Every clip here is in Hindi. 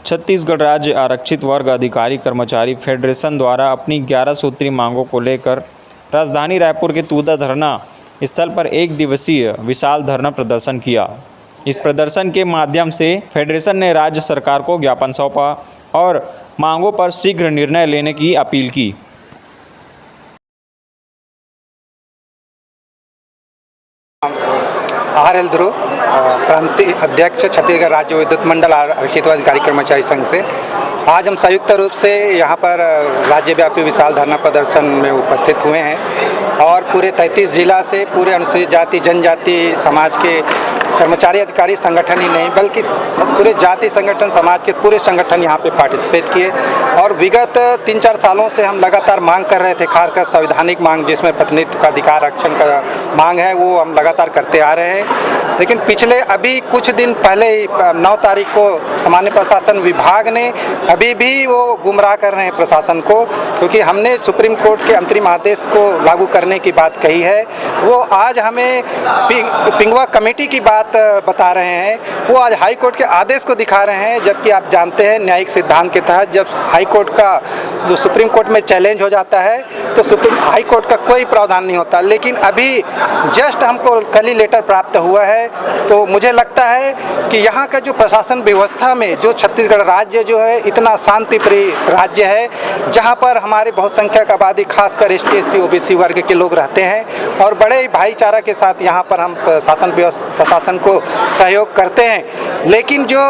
छत्तीसगढ़ राज्य आरक्षित वर्ग अधिकारी कर्मचारी फेडरेशन द्वारा अपनी 11 सूत्री मांगों को लेकर राजधानी रायपुर के तूदा धरना स्थल पर एक दिवसीय विशाल धरना प्रदर्शन किया। इस प्रदर्शन के माध्यम से फेडरेशन ने राज्य सरकार को ज्ञापन सौंपा और मांगों पर शीघ्र निर्णय लेने की अपील की। RL ध्रुव, प्रांतीय अध्यक्ष छत्तीसगढ़ राज्य विद्युत मंडल आरक्षित अधिकारी कर्मचारी संघ से आज हम संयुक्त रूप से यहाँ पर राज्यव्यापी विशाल धरना प्रदर्शन में उपस्थित हुए हैं और पूरे 33 जिला से पूरे अनुसूचित जाति जनजाति समाज के कर्मचारी अधिकारी संगठन ही नहीं बल्कि पूरे जाति संगठन समाज के पूरे संगठन यहाँ पे पार्टिसिपेट किए और विगत 3-4 सालों से हम लगातार मांग कर रहे थे, खासकर संवैधानिक मांग जिसमें प्रतिनिधित्व का अधिकार आरक्षण का मांग है वो हम लगातार करते आ रहे हैं। लेकिन पिछले अभी कुछ दिन पहले 9 तारीख को सामान्य प्रशासन विभाग ने अभी भी वो गुमराह कर रहे हैं प्रशासन को, क्योंकि हमने सुप्रीम कोर्ट के अंतरिम आदेश को लागू करने की बात कही है। वो आज हमें पिंगवा कमेटी की बात बता रहे हैं, वो आज हाई कोर्ट के आदेश को दिखा रहे हैं, जबकि आप जानते हैं न्यायिक सिद्धांत के तहत जब हाई कोर्ट का जो सुप्रीम कोर्ट में चैलेंज हो जाता है तो सुप्रीम हाई कोर्ट का कोई प्रावधान नहीं होता। लेकिन अभी जस्ट हमको कल ही लेटर प्राप्त हुआ है, तो मुझे लगता है कि यहाँ का जो प्रशासन व्यवस्था में जो छत्तीसगढ़ राज्य जो है इतना शांति प्रिय राज्य है, जहाँ पर हमारे बहुसंख्यक आबादी खासकर ST SC OBC वर्ग के लोग रहते हैं और बड़े भाईचारा के साथ यहाँ पर हम प्रशासन को सहयोग करते हैं। लेकिन जो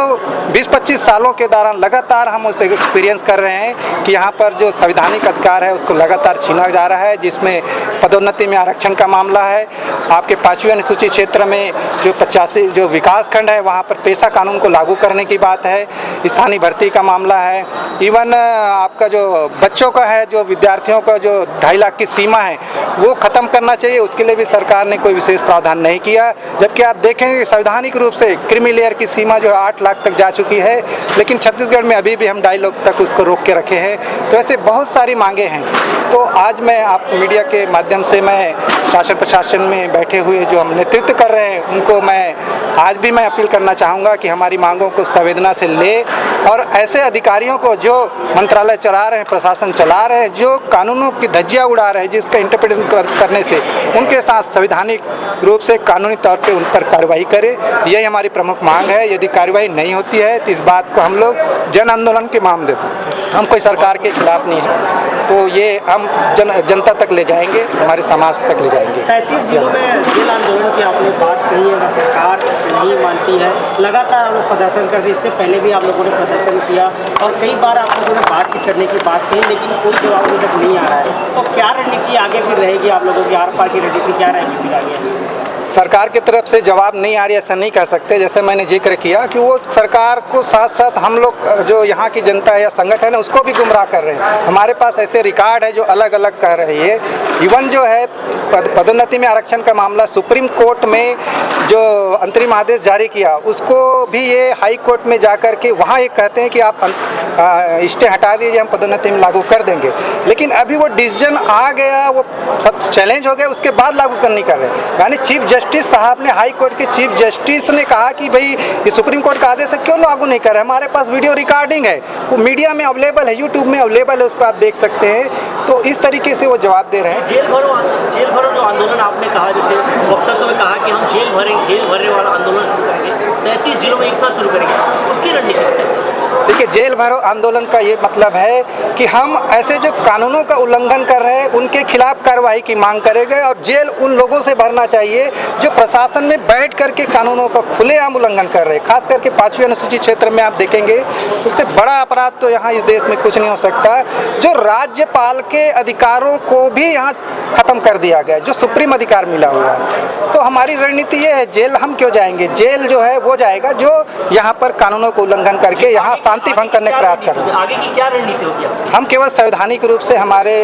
20-25 सालों के दौरान लगातार हम उसे एक्सपीरियंस कर रहे हैं कि यहाँ पर जो संवैधानिक अधिकार है उसको लगातार छीना जा रहा है, जिसमें पदोन्नति में आरक्षण का मामला है। आपके 5वीं अनुसूचित क्षेत्र में जो 85 जो विकास खंड है वहाँ पर पेशा कानून को लागू करने की बात है, स्थानीय भर्ती का मामला है, इवन आपका जो बच्चों का है, जो विद्यार्थियों का जो 2.5 लाख की सीमा है वो ख़त्म करना चाहिए, उसके लिए भी सरकार ने कोई विशेष प्रावधान नहीं किया। जबकि आप देखेंगे संवैधानिक रूप से क्रीमी लेयर की सीमा जो 8 लाख तक जा चुकी है, लेकिन छत्तीसगढ़ में अभी भी हम 2.5 लाख तक उसको रोक के रखे हैं। तो ऐसे बहुत सारी मांगे हैं। तो आज मैं आप मीडिया के माध्यम से मैं शासन प्रशासन में बैठे हुए जो हम नेतृत्व कर रहे हैं उनको आज भी मैं अपील करना चाहूँगा कि हमारी मांगों को संवेदना से ले और ऐसे अधिकारियों को जो मंत्रालय चला रहे हैं, प्रशासन चला रहे हैं, जो कानूनों की धज्जियाँ उड़ा रहे हैं, जिसका इंटरप्रिटेशन करने से उनके साथ संवैधानिक रूप से कानूनी तौर पे उन पर कार्रवाई करे, यही हमारी प्रमुख मांग है। यदि कार्रवाई नहीं होती है तो इस बात को हम लोग जन आंदोलन के मामले से, हम कोई सरकार के खिलाफ नहीं है, तो ये हम जनता तक ले जाएंगे, हमारे समाज तक ले जाएंगे। 33 जिलों में जेल आंदोलन की आपने बात कही है, सरकार नहीं मानती है, लगातार आप लोग प्रदर्शन करते, इससे पहले भी आप लोगों ने प्रदर्शन किया और कई बार आप लोगों ने बातचीत करने की बात कही, लेकिन कोई जवाब अभी तक नहीं आ रहा है। तो क्या रणनीति आगे फिर रहेगी आप लोगों की, आर पार की रणनीति क्या रहेगी फिर आगे? सरकार की तरफ से जवाब नहीं आ रही, ऐसा नहीं कह सकते। जैसे मैंने जिक्र किया कि वो सरकार को साथ साथ हम लोग जो यहाँ की जनता है या संगठन है उसको भी गुमराह कर रहे हैं। हमारे पास ऐसे रिकॉर्ड है जो अलग अलग कह रही है। इवन जो है पदोन्नति में आरक्षण का मामला सुप्रीम कोर्ट में जो अंतरिम आदेश जारी किया उसको भी ये हाई कोर्ट में जाकर के वहाँ ये कहते हैं कि आप स्टे हटा दीजिए, हम पदोन्नति में लागू कर देंगे। लेकिन अभी वो डिसीजन आ गया, वो सब चैलेंज हो गया, उसके बाद लागू करने कर रहे हैं। यानी चीफ जस्टिस साहब ने, हाई कोर्ट के चीफ जस्टिस ने कहा कि भाई ये सुप्रीम कोर्ट का आदेश है, क्यों लागू नहीं कर रहे? हमारे पास वीडियो रिकॉर्डिंग है, वो मीडिया में अवेलेबल है, यूट्यूब में अवेलेबल है, उसको आप देख सकते हैं। तो इस तरीके से वो जवाब दे रहे हैं। जेल भरो जो आंदोलन आपने कहा, जैसे वक्तव्य में कहा कि हम जेल भरने वाला आंदोलन शुरू करेंगे, 33 जिलों में एक साथ शुरू करेंगे, उसकी रणनीति? देखिए, जेल भरो आंदोलन का ये मतलब है कि हम ऐसे जो कानूनों का उल्लंघन कर रहे हैं उनके खिलाफ कार्रवाई की मांग करेंगे और जेल उन लोगों से भरना चाहिए जो प्रशासन में बैठ करके कानूनों का खुलेआम उल्लंघन कर रहे हैं। खास करके 5वीं अनुसूचित क्षेत्र में आप देखेंगे, उससे बड़ा अपराध तो यहाँ इस देश में कुछ नहीं हो सकता। जो राज्यपाल के अधिकारों को भी यहाँ खत्म कर दिया गया, जो सुप्रीम अधिकार मिला हुआ है। तो हमारी रणनीति ये है, जेल हम क्यों जाएंगे? जेल जो है वो जाएगा जो यहाँ पर कानूनों को उल्लंघन करके यहाँ शांति भंग करने का प्रयास कर रहे हैं। आगे की क्या रणनीति होगी? हम केवल संवैधानिक रूप से हमारे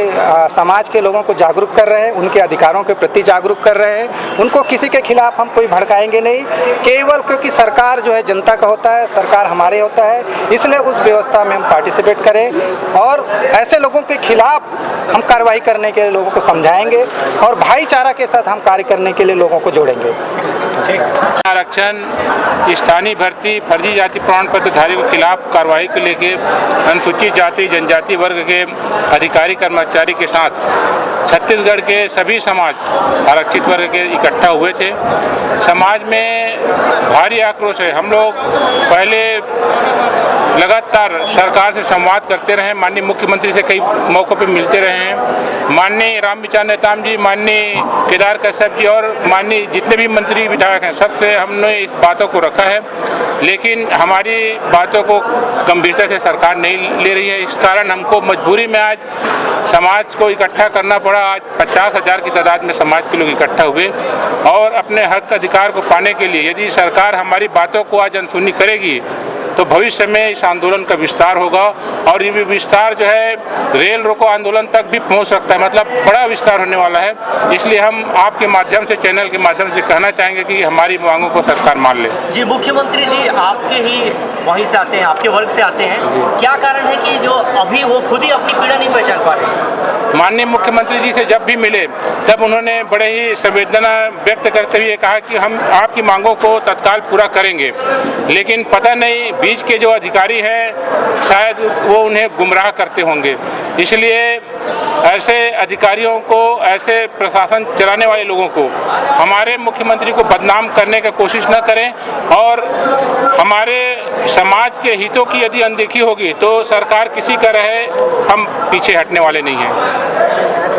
समाज के लोगों को जागरूक कर रहे हैं, उनके अधिकारों के प्रति जागरूक कर रहे हैं। उनको किसी के खिलाफ हम कोई भड़काएंगे नहीं, केवल क्योंकि सरकार जो है जनता का होता है, सरकार हमारे होता है, इसलिए उस व्यवस्था में हम पार्टिसिपेट करें और ऐसे लोगों के खिलाफ हम कार्रवाई करने के लिए लोगों को समझाएंगे और भाईचारा के साथ हम कार्य करने के लिए लोगों को जोड़ेंगे। आरक्षण, स्थानीय भर्ती, फर्जी जाति प्रमाण पत्र धारियों के खिलाफ कार्रवाई को लेकर अनुसूचित जाति जनजाति वर्ग के अधिकारी कर्मचारी के साथ छत्तीसगढ़ के सभी समाज आरक्षित वर्ग के इकट्ठा हुए थे। समाज में भारी आक्रोश है। हम लोग पहले लगातार सरकार से संवाद करते रहे, माननीय मुख्यमंत्री से कई मौक़ों पर मिलते रहे हैं। माननीय रामविचार नेताम जी, माननीय केदार कश्यप जी और माननीय जितने भी मंत्री विधायक हैं, सबसे हमने इस बातों को रखा है, लेकिन हमारी बातों को गंभीरता से सरकार नहीं ले रही है। इस कारण हमको मजबूरी में आज समाज को इकट्ठा करना पड़ा। आज 50,000 की तादाद में समाज के लोग इकट्ठा हुए और अपने हक अधिकार को पाने के लिए यदि सरकार हमारी बातों को आज अनसुनी करेगी तो भविष्य में इस आंदोलन का विस्तार होगा और ये विस्तार जो है रेल रोको आंदोलन तक भी पहुंच सकता है, मतलब बड़ा विस्तार होने वाला है। इसलिए हम आपके माध्यम से, चैनल के माध्यम से कहना चाहेंगे कि हमारी मांगों को सरकार मान ले। जी, मुख्यमंत्री जी आपके ही वहीं से आते हैं, आपके वर्ग से आते हैं, क्या कारण है कि जो अभी वो खुद ही अपनी पीड़ा नहीं पहचान पा रहे? माननीय मुख्यमंत्री जी से जब भी मिले तब उन्होंने बड़े ही संवेदना व्यक्त करते हुए कहा कि हम आपकी मांगों को तत्काल पूरा करेंगे, लेकिन पता नहीं बीच के जो अधिकारी हैं शायद वो उन्हें गुमराह करते होंगे। इसलिए ऐसे अधिकारियों को, ऐसे प्रशासन चलाने वाले लोगों को, हमारे मुख्यमंत्री को बदनाम करने की कोशिश न करें और हमारे समाज के हितों की यदि अनदेखी होगी तो सरकार किसी का रहे, हम पीछे हटने वाले नहीं हैं।